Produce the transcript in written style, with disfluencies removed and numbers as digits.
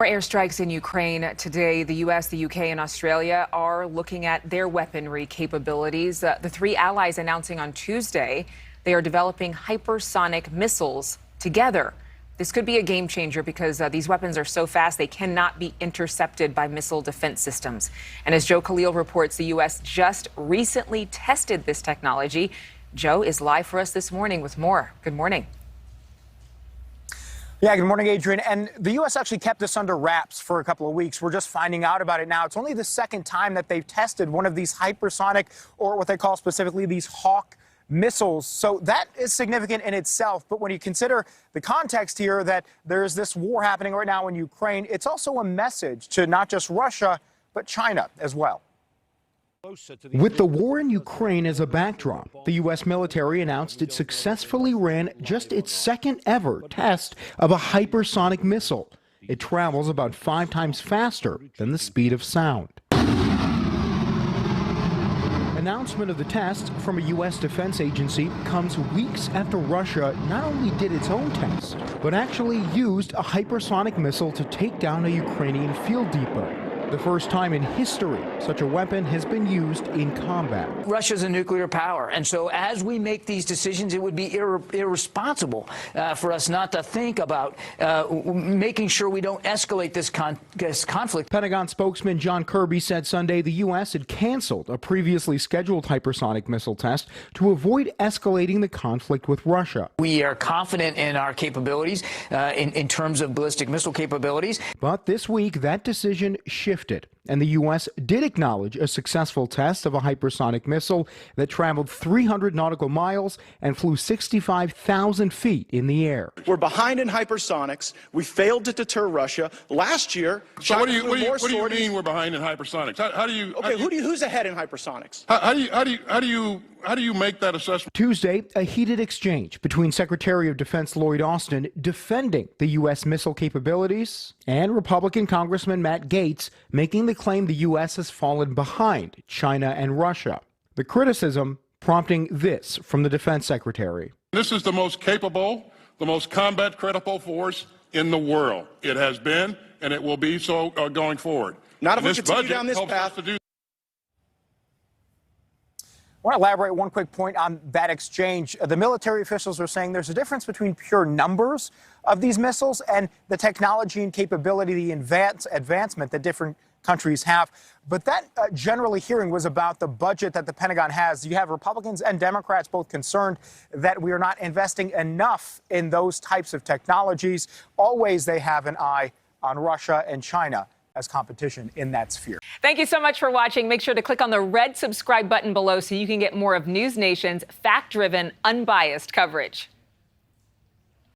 More airstrikes in Ukraine today. The U.S., the U.K., and Australia are looking at their weaponry capabilities. The three allies announcing on Tuesday they are developing hypersonic missiles together. This could be a game changer because these weapons are so fast they cannot be intercepted by missile defense systems. And as Joe Khalil reports, the U.S. just recently tested this technology. Joe is live for us this morning with more. Good morning. Yeah, good morning, Adrienne. And the U.S. actually kept this under wraps for a couple of weeks. We're just finding out about it now. It's only the second time that they've tested one of these hypersonic, or what they call specifically these Hawk missiles. So that is significant in itself. But when you consider the context here that there's this war happening right now in Ukraine, it's also a message to not just Russia, but China as well. With the war in Ukraine as a backdrop, the U.S. military announced it successfully ran just its second ever test of a hypersonic missile. It travels about 5 times faster than the speed of sound. Announcement of the test from a U.S. defense agency comes weeks after Russia not only did its own test, but actually used a hypersonic missile to take down a Ukrainian field depot. The first time in history such a weapon has been used in combat. Russia's a nuclear power, and so as we make these decisions, it would be irresponsible for us not to think about making sure we don't escalate this conflict. Pentagon spokesman John Kirby said Sunday the U.S. had canceled a previously scheduled hypersonic missile test to avoid escalating the conflict with Russia. We are confident in our capabilities in terms of ballistic missile capabilities. But this week, that decision shifted. And the U.S. did acknowledge a successful test of a hypersonic missile that traveled 300 nautical miles and flew 65,000 feet in the air. We're behind in hypersonics. We failed to deter Russia. Last year, so what do you mean we're behind in hypersonics? Who's ahead in hypersonics? How do you make that assessment? Tuesday, a heated exchange between Secretary of Defense Lloyd Austin defending the U.S. missile capabilities and Republican Congressman Matt Gaetz making the claim the U.S. has fallen behind China and Russia. The criticism prompting this from the defense secretary. This is the most capable, the most combat-critical force in the world. It has been, and it will be so going forward. Not if we continue down this path. I want to elaborate one quick point on that exchange. The military officials are saying there's a difference between pure numbers of these missiles and the technology and capability, the advancement that different countries have. But that generally hearing was about the budget that the Pentagon has. You have Republicans and Democrats both concerned that we are not investing enough in those types of technologies. Always they have an eye on Russia and China as competition in that sphere. Thank you so much for watching. Make sure to click on the red subscribe button below so you can get more of NewsNation's fact-driven, unbiased coverage.